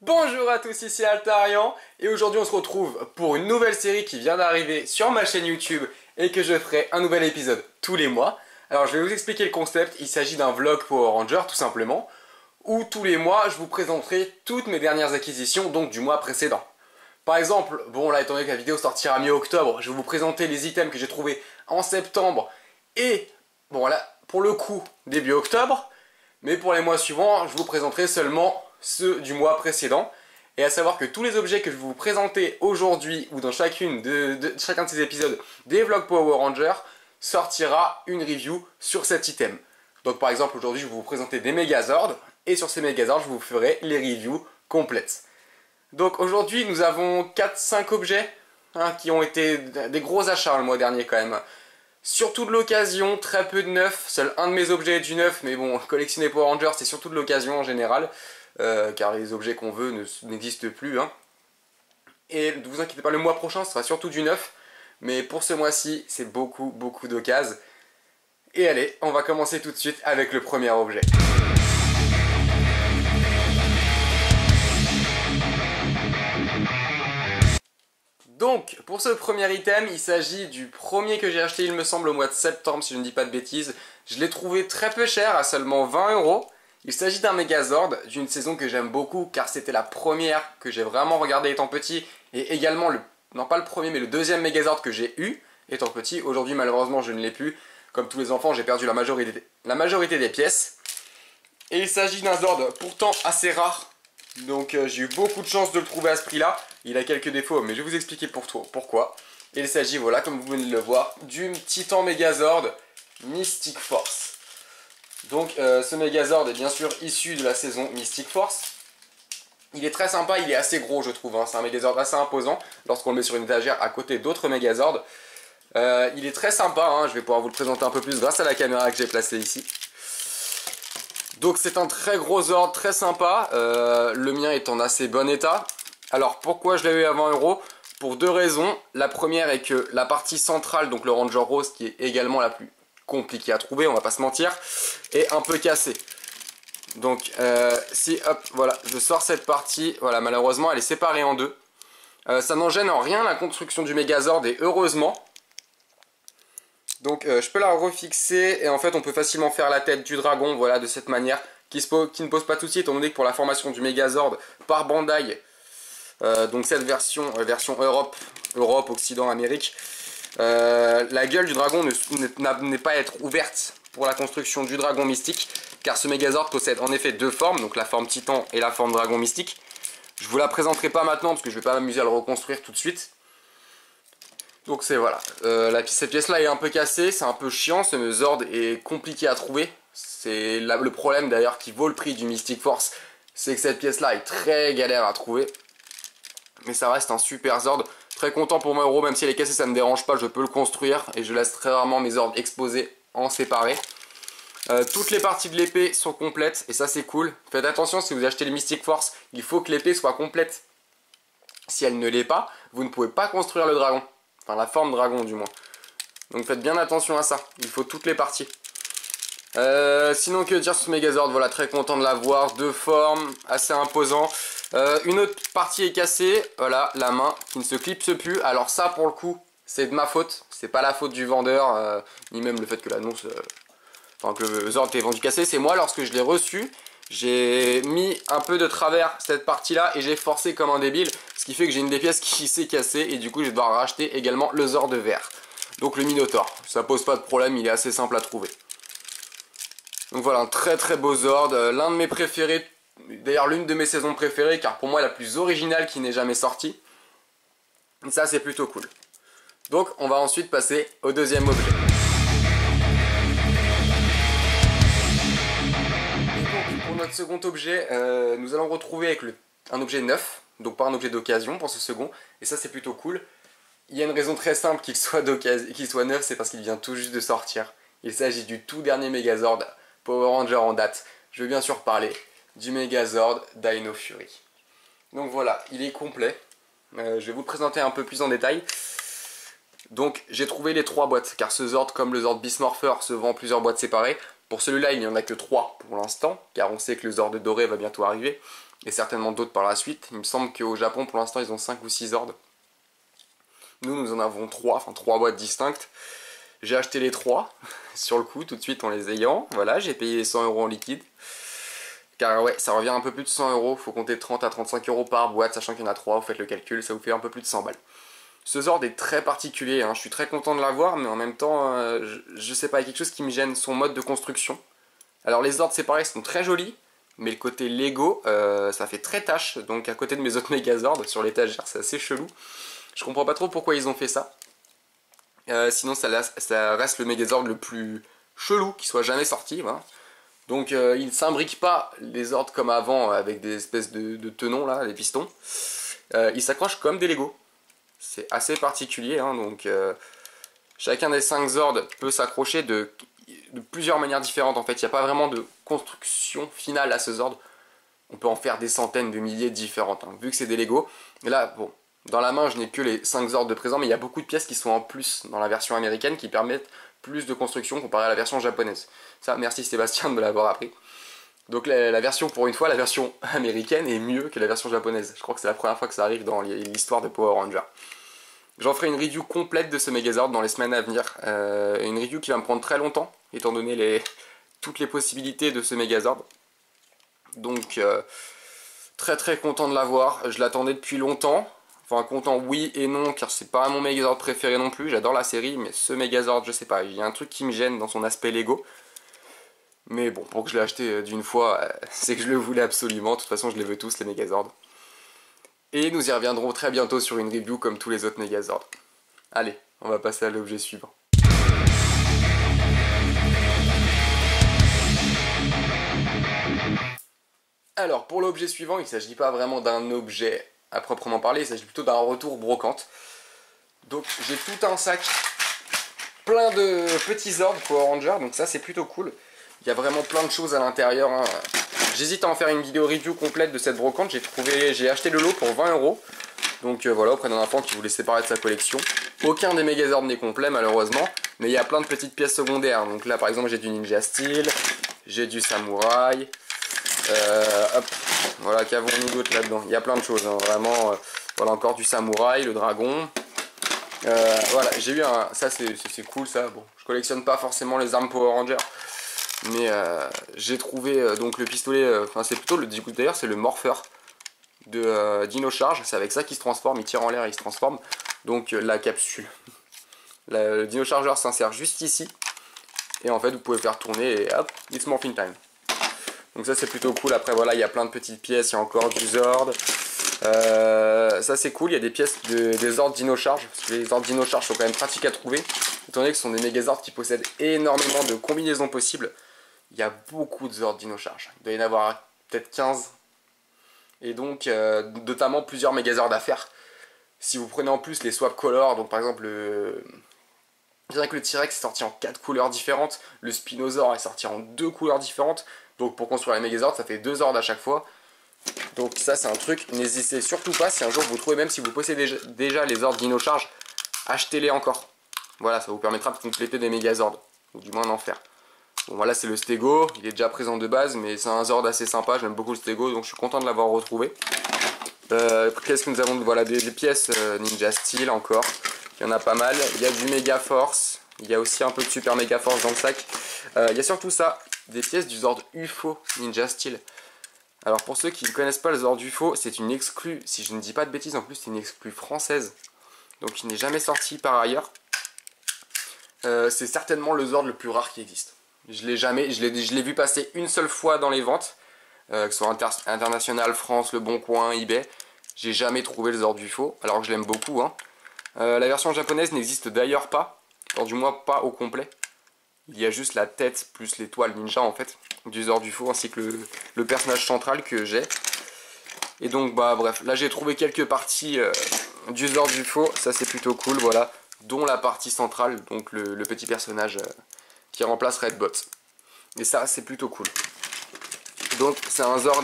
Bonjour à tous, ici Altarian et aujourd'hui on se retrouve pour une nouvelle série qui vient d'arriver sur ma chaîne YouTube et que je ferai un nouvel épisode tous les mois. Alors je vais vous expliquer le concept, il s'agit d'un vlog Power Ranger tout simplement, où tous les mois je vous présenterai toutes mes dernières acquisitions, donc du mois précédent. Par exemple, bon là étant donné que la vidéo sortira mi-octobre, je vais vous présenter les items que j'ai trouvés en septembre et bon là pour le coup début octobre, mais pour les mois suivants je vous présenterai seulement ceux du mois précédent. Et à savoir que tous les objets que je vais vous présenter aujourd'hui ou dans chacun de ces épisodes des vlogs Power Rangers sortira une review sur cet item. Donc par exemple aujourd'hui je vais vous présenter des Megazords et sur ces Megazords je vous ferai les reviews complètes. Donc aujourd'hui nous avons 4-5 objets qui ont été des gros achats le mois dernier quand même. Surtout de l'occasion, très peu de neuf, seul un de mes objets est du neuf, mais bon, collectionner Power Rangers c'est surtout de l'occasion en général. Car les objets qu'on veut n'existent plus. Et ne vous inquiétez pas, le mois prochain ce sera surtout du neuf. Mais pour ce mois-ci, c'est beaucoup d'occasions. Et allez, on va commencer tout de suite avec le premier objet. Donc, pour ce premier item, il s'agit du premier que j'ai acheté, il me semble, au mois de septembre, si je ne dis pas de bêtises. Je l'ai trouvé très peu cher, à seulement 20 €. Il s'agit d'un Megazord, d'une saison que j'aime beaucoup car c'était la première que j'ai vraiment regardée étant petit et également non pas le premier mais le deuxième Megazord que j'ai eu étant petit. Aujourd'hui malheureusement je ne l'ai plus, comme tous les enfants j'ai perdu la majorité des pièces. Et il s'agit d'un Zord pourtant assez rare, donc j'ai eu beaucoup de chance de le trouver à ce prix là. Il a quelques défauts mais je vais vous expliquer pourquoi. Et il s'agit, voilà, comme vous venez de le voir, du Titan Megazord Mystic Force. Donc ce Megazord est bien sûr issu de la saison Mystic Force. Il est très sympa, il est assez gros je trouve, c'est un Megazord assez imposant lorsqu'on le met sur une étagère à côté d'autres Megazords. Il est très sympa, je vais pouvoir vous le présenter un peu plus grâce à la caméra que j'ai placée ici. Donc c'est un très gros Zord, très sympa, le mien est en assez bon état. Alors pourquoi je l'ai eu à 20 €? Pour deux raisons. La première est que la partie centrale, donc le Ranger Rose qui est également la plus compliqué à trouver, on va pas se mentir, et un peu cassé. Donc si hop, voilà, je sors cette partie, voilà, malheureusement elle est séparée en deux. Ça n'en gêne en rien la construction du Megazord et heureusement. Donc je peux la refixer et en fait on peut facilement faire la tête du dragon, voilà, de cette manière, qui ne pose pas de souci étant donné que pour la formation du Megazord par Bandai, donc cette version Europe, Occident, Amérique, la gueule du dragon n'est pas à être ouverte pour la construction du dragon mystique, car ce Megazord possède en effet deux formes, donc la forme Titan et la forme dragon mystique. Je vous la présenterai pas maintenant parce que je vais pas m'amuser à le reconstruire tout de suite. Donc c'est voilà, cette pièce là est un peu cassée, c'est un peu chiant, ce Zord est compliqué à trouver. C'est le problème d'ailleurs qui vaut le prix du Mystic Force, c'est que cette pièce là est très galère à trouver. Mais ça reste un super Zord. Très content pour 20 €, même si elle est cassée ça ne me dérange pas, je peux le construire et je laisse très rarement mes Zords exposés en séparé. Toutes les parties de l'épée sont complètes et ça c'est cool. Faites attention, si vous achetez les Mystic Force, il faut que l'épée soit complète. Si elle ne l'est pas, vous ne pouvez pas construire le dragon. Enfin la forme dragon du moins. Donc faites bien attention à ça, il faut toutes les parties. Sinon que dire sur ce Megazord, voilà, très content de l'avoir, deux formes, assez imposant. Une autre partie est cassée, voilà, la main qui ne se clipse plus. Alors ça pour le coup c'est de ma faute, c'est pas la faute du vendeur, ni même le fait que l'annonce, enfin que le Zord est vendu cassé, c'est moi lorsque je l'ai reçu, j'ai mis un peu de travers cette partie là et j'ai forcé comme un débile, ce qui fait que j'ai une des pièces qui s'est cassée et du coup je vais devoir racheter également le Zord vert. Donc le Minotaur, ça pose pas de problème, il est assez simple à trouver. Donc voilà, un très beau Zord, l'un de mes préférés. D'ailleurs l'une de mes saisons préférées car pour moi la plus originale qui n'est jamais sortie. Et ça c'est plutôt cool. Donc on va ensuite passer au deuxième objet. Et donc pour notre second objet, nous allons retrouver avec un objet neuf. Donc pas un objet d'occasion pour ce second. Et ça c'est plutôt cool. Il y a une raison très simple qu'il soit neuf, c'est parce qu'il vient tout juste de sortir. Il s'agit du tout dernier Megazord Power Ranger en date. Je vais bien sûr parler du Megazord Dino Fury. Donc voilà, il est complet. Je vais vous le présenter un peu plus en détail. Donc j'ai trouvé les 3 boîtes, car ce Zord, comme le Zord Beast Morpher, se vend en plusieurs boîtes séparées. Pour celui-là, il n'y en a que 3 pour l'instant, car on sait que le Zord doré va bientôt arriver. et certainement d'autres par la suite. Il me semble qu'au Japon pour l'instant ils ont 5 ou 6 Zords. Nous en avons 3, enfin 3 boîtes distinctes. J'ai acheté les 3 sur le coup tout de suite en les ayant. Voilà, j'ai payé les 100 € en liquide. Car ouais, ça revient un peu plus de 100 €, faut compter 30 à 35 € par boîte, sachant qu'il y en a 3, vous faites le calcul, ça vous fait un peu plus de 100 balles. Ce Zord est très particulier, hein. Je suis très content de l'avoir, mais en même temps, je sais pas, il y a quelque chose qui me gêne, son mode de construction. Alors les Zords c'est pareil, sont très jolis, mais le côté Lego, ça fait très tâche, donc à côté de mes autres Megazords, sur l'étagère, c'est assez chelou. Je comprends pas trop pourquoi ils ont fait ça. Sinon ça reste le Megazord le plus chelou qui soit jamais sorti, voilà. Donc il ne s'imbrique pas les Zords comme avant avec des espèces de tenons là, les pistons. Il s'accroche comme des Lego. C'est assez particulier, hein, donc chacun des 5 Zords peut s'accrocher de plusieurs manières différentes. En fait, il n'y a pas vraiment de construction finale à ce Zord. On peut en faire des centaines de milliers différentes, hein, vu que c'est des Lego. Et là, bon, dans la main, je n'ai que les 5 Zords de présent, mais il y a beaucoup de pièces qui sont en plus dans la version américaine qui permettent plus de construction comparé à la version japonaise. Ça, merci Sébastien de me l'avoir appris. Donc la version, pour une fois, la version américaine est mieux que la version japonaise. Je crois que c'est la première fois que ça arrive dans l'histoire de Power Rangers. J'en ferai une review complète de ce Megazord dans les semaines à venir. Une review qui va me prendre très longtemps, étant donné toutes les possibilités de ce Megazord. Donc très très content de l'avoir. Je l'attendais depuis longtemps. Enfin content oui et non, car c'est pas mon Megazord préféré non plus. J'adore la série, mais ce Megazord, je sais pas, il y a un truc qui me gêne dans son aspect Lego. Mais bon, pour que je l'ai acheté d'une fois, c'est que je le voulais absolument. De toute façon, je les veux tous, les Megazords. Et nous y reviendrons très bientôt sur une review comme tous les autres Megazords. Allez, on va passer à l'objet suivant. Alors, pour l'objet suivant, il ne s'agit pas vraiment d'un objet à proprement parler, il s'agit plutôt d'un retour brocante. Donc, j'ai tout un sac plein de petits Zords Power Rangers, donc ça c'est plutôt cool. Il y a vraiment plein de choses à l'intérieur, hein. J'hésite à en faire une vidéo review complète de cette brocante. J'ai acheté le lot pour 20 €. Donc voilà, auprès d'un enfant qui voulait se séparer de sa collection. Aucun des Megazords n'est complet malheureusement, mais il y a plein de petites pièces secondaires. Donc là par exemple j'ai du Ninja Steel, j'ai du Samouraï. Hop, voilà, qu'avons-nous d'autre là-dedans? Il y a plein de choses, hein, vraiment. Voilà, encore du Samouraï, le dragon. Voilà, j'ai eu un... Ça c'est cool ça. Bon, je collectionne pas forcément les armes Power Rangers. Mais j'ai trouvé donc le pistolet, enfin c'est plutôt, d'ailleurs c'est le morpheur de Dino Charge, c'est avec ça qu'il se transforme, il tire en l'air et il se transforme. Donc la capsule, le Dino Chargeur s'insère juste ici, et en fait vous pouvez faire tourner et hop, it's morphing time. Donc ça c'est plutôt cool. Après voilà, il y a plein de petites pièces, il y a encore du Zord. Ça c'est cool, il y a des pièces des Zords Dino Charge, parce que les Zords Dino Charge sont quand même pratiques à trouver, étant donné que ce sont des Megazords qui possèdent énormément de combinaisons possibles. Il y a beaucoup de Zords Dino Charge, il doit y en avoir peut-être 15. Et donc notamment plusieurs Megazords à faire. Si vous prenez en plus les swap colors, donc par exemple je dirais que le T-Rex est sorti en 4 couleurs différentes, le Spinosaur est sorti en 2 couleurs différentes, donc pour construire les Megazords ça fait 2 Zords à chaque fois. Donc ça c'est un truc, n'hésitez surtout pas, si un jour vous trouvez, même si vous possédez déjà les Zords Dino Charge, achetez-les encore. Voilà, ça vous permettra de compléter des Megazords, ou du moins d'en faire. Bon voilà, c'est le Stego, il est déjà présent de base, mais c'est un Zord assez sympa, j'aime beaucoup le Stego, donc je suis content de l'avoir retrouvé. Qu'est-ce que nous avons? Voilà, des pièces Ninja Steel encore, il y en a pas mal. Il y a du Mega Force, il y a aussi un peu de Super Mega Force dans le sac. Il y a surtout ça, des pièces du Zord UFO Ninja Steel. Alors pour ceux qui ne connaissent pas le Zord UFO, c'est une exclue, si je ne dis pas de bêtises, en plus c'est une exclue française, donc il n'est jamais sorti par ailleurs. C'est certainement le Zord le plus rare qui existe. Je l'ai vu passer une seule fois dans les ventes, que ce soit International, France, Le Bon Coin, eBay. J'ai jamais trouvé le Zord UFO, alors que je l'aime beaucoup, hein. La version japonaise n'existe d'ailleurs pas, enfin, du moins pas au complet. Il y a juste la tête plus l'étoile ninja en fait, du Zord UFO, ainsi que le personnage central que j'ai. Et donc bah bref, là j'ai trouvé quelques parties du Zord UFO, ça c'est plutôt cool, voilà. Dont la partie centrale, donc le petit personnage qui remplace Redbot. Et ça c'est plutôt cool. Donc c'est un Zord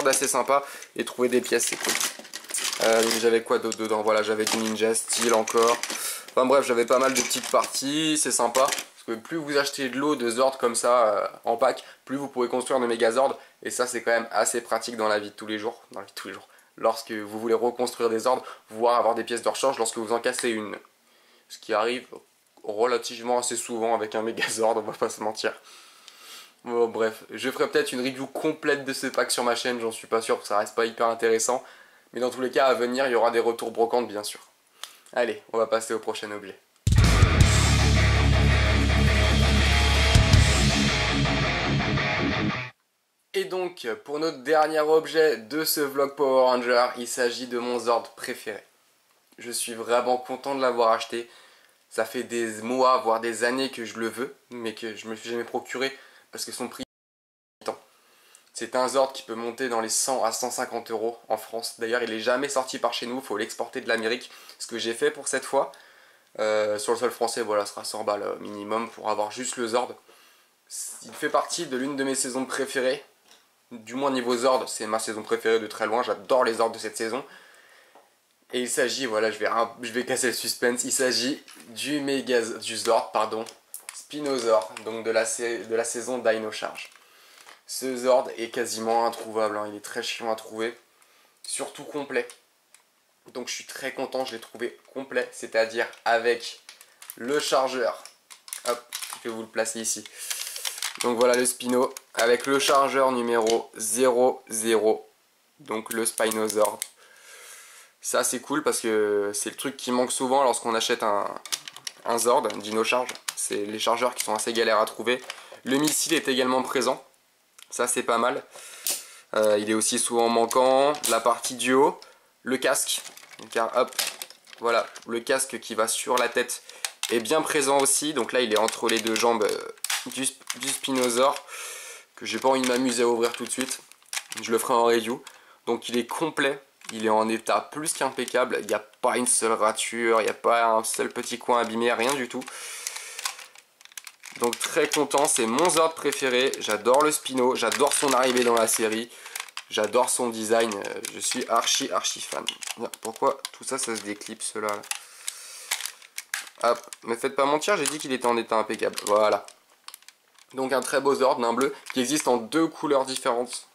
assez sympa, et trouver des pièces c'est cool. J'avais quoi d'autre dedans? Voilà, j'avais du Ninja Steel encore. Enfin bref, j'avais pas mal de petites parties, c'est sympa. Parce que plus vous achetez de l'eau de Zord comme ça en pack, plus vous pouvez construire de Megazord. Et ça c'est quand même assez pratique dans la vie de tous les jours. Lorsque vous voulez reconstruire des ordres, voire avoir des pièces de rechange lorsque vous en cassez une. Ce qui arrive relativement assez souvent avec un Megazord, on va pas se mentir. Bon, bref, je ferai peut-être une review complète de ce pack sur ma chaîne, j'en suis pas sûr, ça reste pas hyper intéressant. Mais dans tous les cas, à venir, il y aura des retours brocantes bien sûr. Allez, on va passer au prochain objet. Et donc, pour notre dernier objet de ce vlog Power Ranger, il s'agit de mon Zord préféré. Je suis vraiment content de l'avoir acheté. Ça fait des mois, voire des années que je le veux, mais que je me suis jamais procuré parce que son prix est temps. C'est un Zord qui peut monter dans les 100 à 150 euros en France. D'ailleurs, il n'est jamais sorti par chez nous, il faut l'exporter de l'Amérique. Ce que j'ai fait pour cette fois, sur le sol français, voilà, ce sera 100 balles minimum pour avoir juste le Zord. Il fait partie de l'une de mes saisons préférées. Du moins niveau Zord, c'est ma saison préférée de très loin. J'adore les Zords de cette saison. Et il s'agit, voilà, je vais casser le suspense. Il s'agit du Zord, pardon, Spinosaur, donc de la saison Dino Charge. Ce Zord est quasiment introuvable, hein, il est très chiant à trouver, surtout complet. Donc je suis très content, je l'ai trouvé complet, c'est-à-dire avec le chargeur. Hop, je vais vous le placer ici. Donc voilà le Spino, avec le chargeur numéro 00, donc le Spinosaur. Ça c'est cool parce que c'est le truc qui manque souvent lorsqu'on achète un Zord, un Dino Charge. C'est les chargeurs qui sont assez galères à trouver. Le missile est également présent, ça c'est pas mal. Il est aussi souvent manquant. La partie du haut, le casque. Car hop, voilà, le casque qui va sur la tête est bien présent aussi. Donc là il est entre les deux jambes du Spinosaur, que j'ai pas envie de m'amuser à ouvrir tout de suite. Je le ferai en review. Donc il est complet. Il est en état plus qu'impeccable, il n'y a pas une seule rature, il n'y a pas un seul petit coin abîmé, rien du tout. Donc très content, c'est mon Zord préféré, j'adore le Spino, j'adore son arrivée dans la série, j'adore son design, je suis archi fan. Pourquoi tout ça, ça se déclipse là? Hop, me faites pas mentir, j'ai dit qu'il était en état impeccable, voilà. Donc un très beau Zord, nain bleu, qui existe en deux couleurs différentes.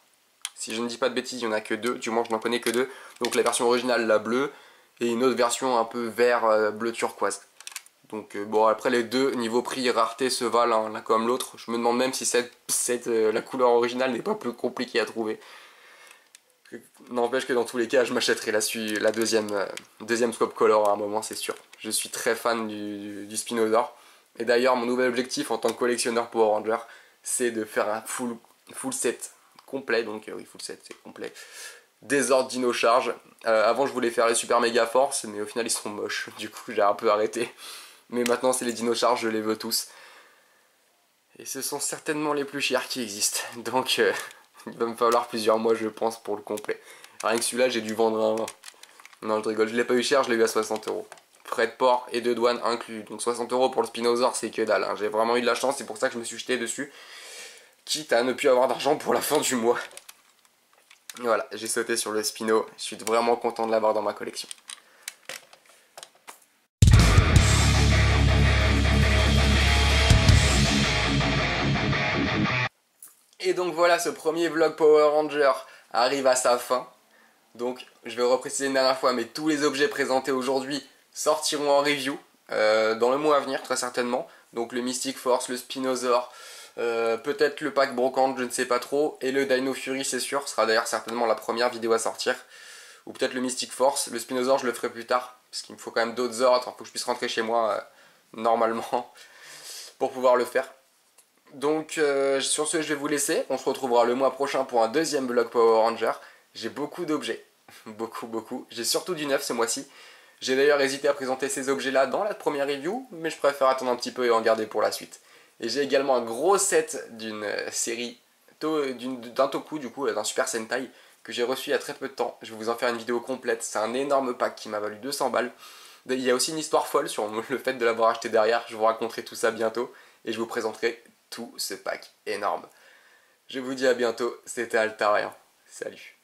Si je ne dis pas de bêtises, il n'y en a que deux, du moins je n'en connais que deux. Donc la version originale, la bleue, et une autre version un peu vert, bleu turquoise. Donc bon, après les deux, niveau prix et rareté, se valent l'un comme l'autre. Je me demande même si la couleur originale n'est pas plus compliquée à trouver. N'empêche que dans tous les cas, je m'achèterai la deuxième Scope Color à un moment, c'est sûr. Je suis très fan du Spinosaur. Et d'ailleurs, mon nouvel objectif en tant que collectionneur Power Ranger, c'est de faire un full set complet, donc oui, full set, c'est complet. Des Zords Dino Charge. Avant, je voulais faire les Super Mega Force, mais au final, ils sont moches. Du coup, j'ai un peu arrêté. Mais maintenant, c'est les Dino Charge, je les veux tous. Et ce sont certainement les plus chers qui existent. Donc, il va me falloir plusieurs mois, je pense, pour le complet. Rien que celui-là, j'ai dû vendre un. Non, je rigole, je l'ai pas eu cher, je l'ai eu à 60 euros. Frais de port et de douane inclus. Donc 60 euros pour le Spinosaur, c'est que dalle. Hein. J'ai vraiment eu de la chance, c'est pour ça que je me suis jeté dessus. Quitte à ne plus avoir d'argent pour la fin du mois. Voilà, j'ai sauté sur le Spino, je suis vraiment content de l'avoir dans ma collection. Et donc voilà, ce premier vlog Power Ranger arrive à sa fin. Donc je vais repréciser une dernière fois, mais tous les objets présentés aujourd'hui sortiront en review dans le mois à venir très certainement. Donc le Mystic Force, le Spinosaur, peut-être le pack brocante, je ne sais pas trop, et le Dino Fury c'est sûr, sera d'ailleurs certainement la première vidéo à sortir. Ou peut-être le Mystic Force, le Spinosaur je le ferai plus tard, parce qu'il me faut quand même d'autres Zords, il faut que je puisse rentrer chez moi normalement pour pouvoir le faire. Donc sur ce je vais vous laisser, on se retrouvera le mois prochain pour un deuxième vlog Power Ranger. J'ai beaucoup d'objets, beaucoup, j'ai surtout du neuf ce mois-ci. J'ai d'ailleurs hésité à présenter ces objets là dans la première review, mais je préfère attendre un petit peu et en garder pour la suite. Et j'ai également un gros set d'une série, d'un Toku du coup, d'un Super Sentai, que j'ai reçu il y a très peu de temps. Je vais vous en faire une vidéo complète, c'est un énorme pack qui m'a valu 200 balles. Il y a aussi une histoire folle sur le fait de l'avoir acheté derrière, je vous raconterai tout ça bientôt, et je vous présenterai tout ce pack énorme. Je vous dis à bientôt, c'était Altarian, salut.